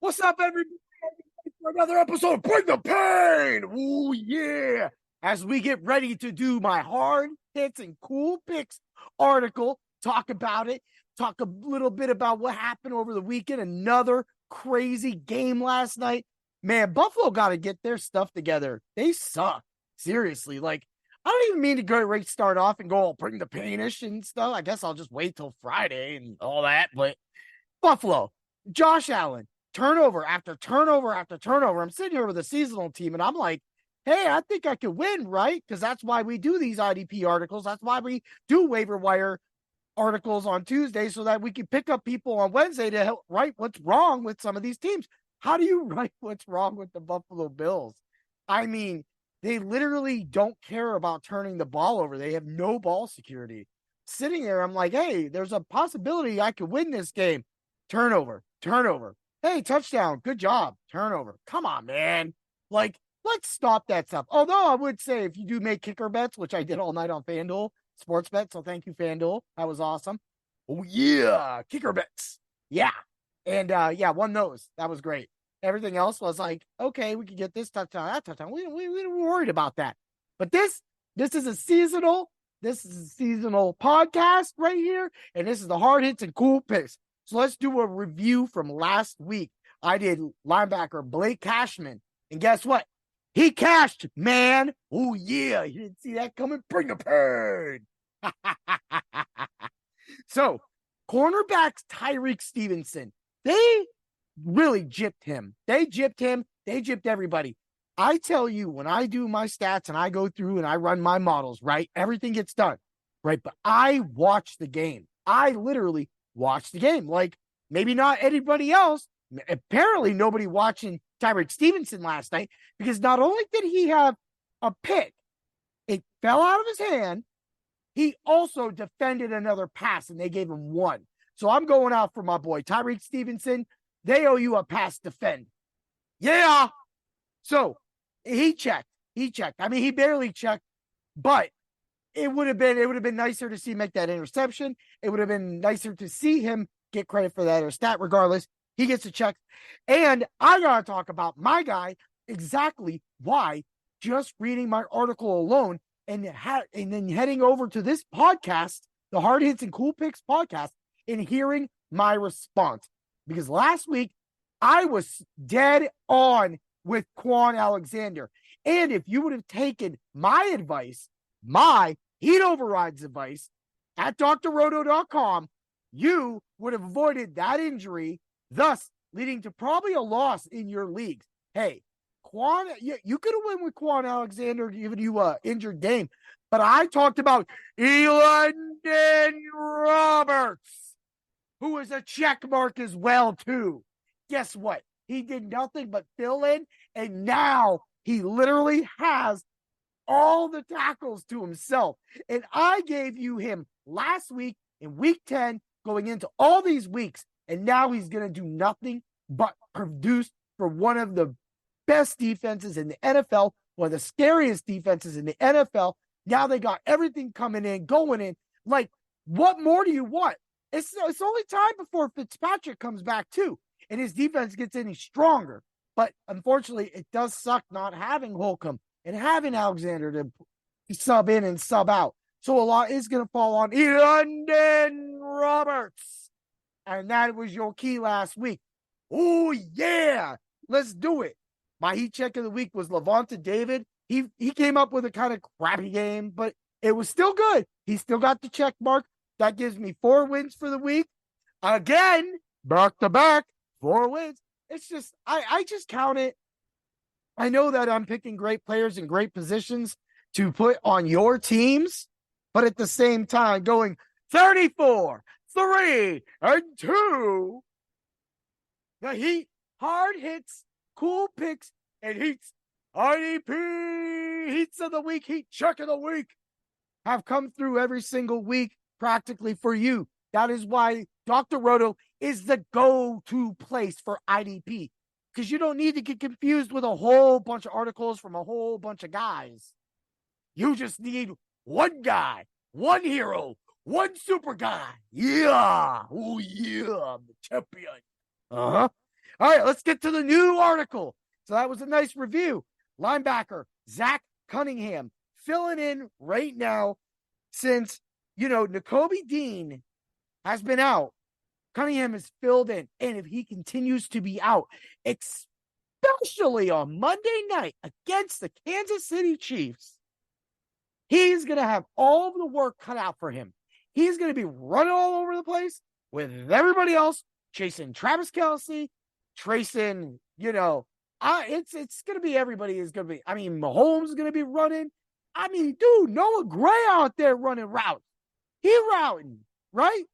What's up, everybody? For another episode of Bring the Pain. Ooh, yeah. As we get ready to do my hard hits and cool picks article, talk about it, talk a little bit about what happened over the weekend. Another crazy game last night. Man, Buffalo got to get their stuff together. They suck. Seriously. I don't even mean to go right start off and go, bring the painish and stuff. I guess I'll just wait till Friday and all that. But Buffalo, Josh Allen, turnover after turnover after turnover. I'm sitting here with a seasonal team, and I'm like, hey, I think I could win, right? Because that's why we do these IDP articles. That's why we do waiver wire articles on Tuesday so that we can pick up people on Wednesday to help write what's wrong with some of these teams. How do you write what's wrong with the Buffalo Bills? I mean, they literally don't care about turning the ball over. They have no ball security. Sitting there, I'm like, hey, there's a possibility I could win this game. Turnover. Hey, touchdown. Good job. Turnover. Come on, man. Let's stop that stuff. Although I would say if you do make kicker bets, which I did all night on FanDuel sports bet. So thank you, FanDuel. That was awesome. Oh, yeah. Kicker bets. Yeah. And won those. That was great. Everything else was like, okay, we could get this touchdown, that touchdown. We were worried about that. But this is a seasonal podcast right here. And this is the hard hits and cool picks. So let's do a review from last week. I did linebacker Blake Cashman. And guess what? He cashed, man. Oh, yeah. You didn't see that coming? Bring the pain. So, cornerbacks Tyreek Stevenson. They really gypped him. They gypped everybody. I tell you, when I do my stats and I go through and I run my models, right? Everything gets done, right? But I watch the game. I literally watch the game. Like, maybe not anybody else. Apparently, nobody watching Tyreek Stevenson last night, because not only did he have a pick, it fell out of his hand, he also defended another pass, and they gave him one. So I'm going out for my boy, Tyreek Stevenson. They owe you a pass defend. Yeah. So he checked. I mean, he barely checked, but it would have been nicer to see him make that interception. It would have been nicer to see him get credit for that or stat. Regardless, he gets a check. And I got to talk about my guy, exactly why, just reading my article alone and then heading over to this podcast, the Hard Hits and Cool Picks podcast, and hearing my response. Because last week, I was dead on with Quan Alexander. And if you would have taken my advice, my Heat Overrides advice at drroto.com, you would have avoided that injury, thus leading to probably a loss in your leagues. Hey, Quan, you could have won with Quan Alexander giving you an injured game, but I talked about Elandon Roberts, who is a check mark as well, too. Guess what? He did nothing but fill in, and now he literally has all the tackles to himself. And I gave you him last week in week 10, going into all these weeks, and now he's going to do nothing but produce for one of the best defenses in the NFL, one of the scariest defenses in the NFL. Now they got everything coming in, going in. Like, what more do you want? It's only time before Fitzpatrick comes back, too, and his defense gets any stronger. But unfortunately, it does suck not having Holcomb and having Alexander to sub in and sub out. So a lot is going to fall on Elandon Roberts. And that was your key last week. Oh, yeah. Let's do it. My heat check of the week was Levante David. He came up with a kind of crappy game, but it was still good. He still got the check mark. That gives me 4 wins for the week. Again, back to back, 4 wins. It's just, I just count it. I know that I'm picking great players in great positions to put on your teams, but at the same time going 34, 3, and 2. The Heat, hard hits, cool picks, and Heats, IDP, Heats of the week, Heat check of the week, have come through every single week practically for you. That is why Dr. Roto is the go-to place for IDP, because you don't need to get confused with a whole bunch of articles from a whole bunch of guys. You just need one guy, one hero, one super guy. Yeah. Oh, yeah. I'm the champion. Uh-huh. All right, let's get to the new article. So that was a nice review. Linebacker Zach Cunningham filling in right now since, Nakobe Dean has been out. Cunningham is filled in. And if he continues to be out, especially on Monday night against the Kansas City Chiefs, he's going to have all of the work cut out for him. He's going to be running all over the place with everybody else, chasing Travis Kelce, tracing, it's going to be everybody is going to be. I mean, Mahomes is going to be running. I mean, dude, Noah Gray out there running routes. He routing, right?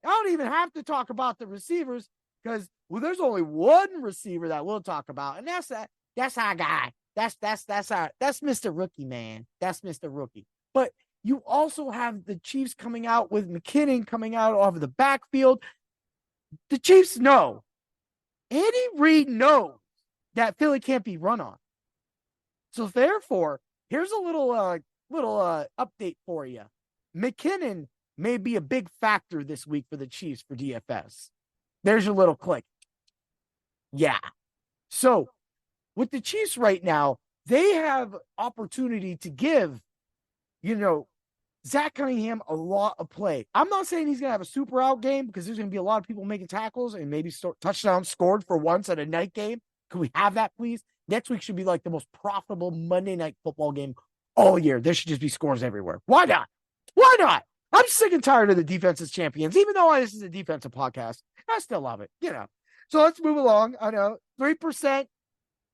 I don't even have to talk about the receivers because, there's only one receiver that we'll talk about, and that's our guy. That's Mr. Rookie, man. That's Mr. Rookie. But you also have the Chiefs coming out with McKinnon coming out of the backfield. The Chiefs know. Andy Reid knows that Philly can't be run on. So therefore, here's a little update for you. McKinnon may be a big factor this week for the Chiefs for DFS. There's your little click. Yeah. So with the Chiefs right now, they have opportunity to give, Zach Cunningham a lot of play. I'm not saying he's going to have a super out game because there's going to be a lot of people making tackles and maybe touchdowns scored for once at a night game. Could we have that, please? Next week should be like the most profitable Monday night football game all year. There should just be scores everywhere. Why not? Why not? I'm sick and tired of the defensive champions, even though this is a defensive podcast. I still love it, So let's move along. I know 3%.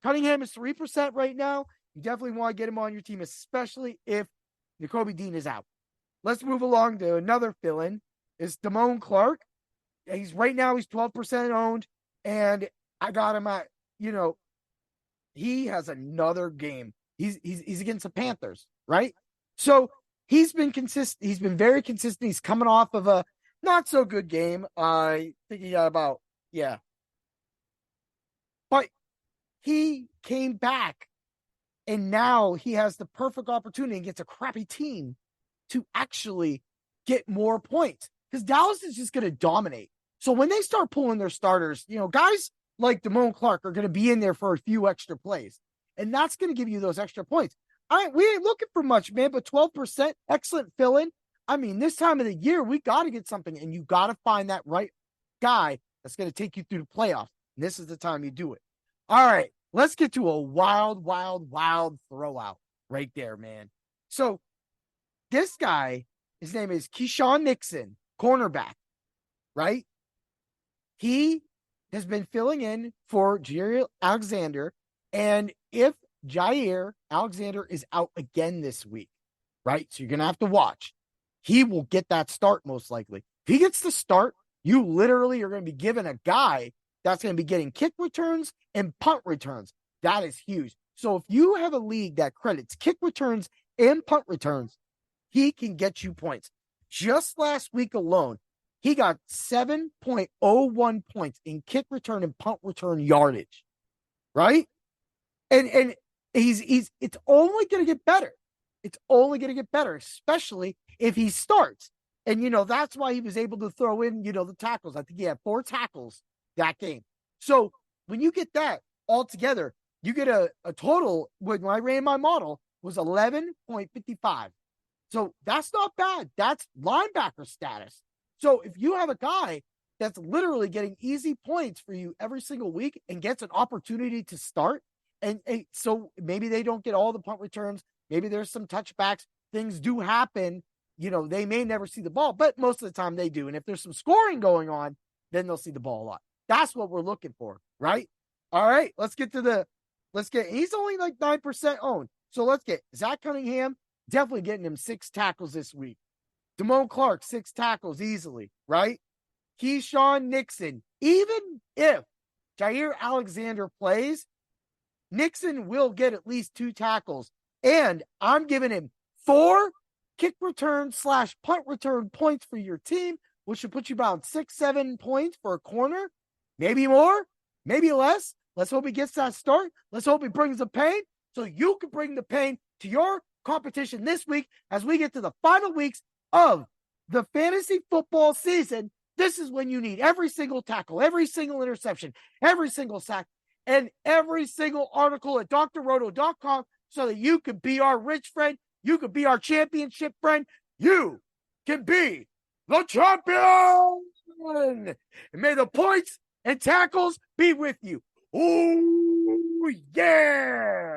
Cunningham is 3% right now. You definitely want to get him on your team, especially if Nakobe Dean is out. Let's move along to another fill-in. Is Damone Clark. He's 12% owned, and I got him at, he has another game. He's against the Panthers, right? So he's been consistent. He's been very consistent. He's coming off of a not so good game. I think he got about, but he came back, and now he has the perfect opportunity against a crappy team to actually get more points because Dallas is just going to dominate. So when they start pulling their starters, guys like Damone Clark are going to be in there for a few extra plays, and that's going to give you those extra points. We ain't looking for much, man, but 12%, excellent fill-in. I mean, this time of the year, we got to get something, and you got to find that right guy that's going to take you through the playoffs. And this is the time you do it. All right, let's get to a wild, wild, wild throwout right there, man. So this guy, his name is Keyshawn Nixon, cornerback, right? He has been filling in for Jair Alexander, and if Jair Alexander is out again this week, right? So you're going to have to watch. He will get that start most likely. If he gets the start, you literally are going to be given a guy that's going to be getting kick returns and punt returns. That is huge. So if you have a league that credits kick returns and punt returns, he can get you points. Just last week alone, he got 7.01 points in kick return and punt return yardage, right? And it's only going to get better. It's only going to get better, especially if he starts. And, that's why he was able to throw in, the tackles. I think he had 4 tackles that game. So when you get that all together, you get a total, when I ran my model, was 11.55. So that's not bad. That's linebacker status. So if you have a guy that's literally getting easy points for you every single week and gets an opportunity to start, and so maybe they don't get all the punt returns, maybe there's some touchbacks, things do happen, they may never see the ball, but most of the time they do. And if there's some scoring going on, then they'll see the ball a lot. That's what we're looking for, right? All right, he's only like 9% owned. So let's get Zach Cunningham, definitely getting him 6 tackles this week. Damone Clark, 6 tackles easily, right? Keyshawn Nixon, even if Jair Alexander plays, Nixon will get at least 2 tackles. And I'm giving him 4 kick return / punt return points for your team, which should put you about 6-7 points for a corner. Maybe more, maybe less. Let's hope he gets that start. Let's hope he brings the pain so you can bring the pain to your competition this week as we get to the final weeks of the fantasy football season. This is when you need every single tackle, every single interception, every single sack, and every single article at drroto.com so that you can be our rich friend. You can be our championship friend. You can be the champion. And may the points and tackles be with you. Oh, yeah.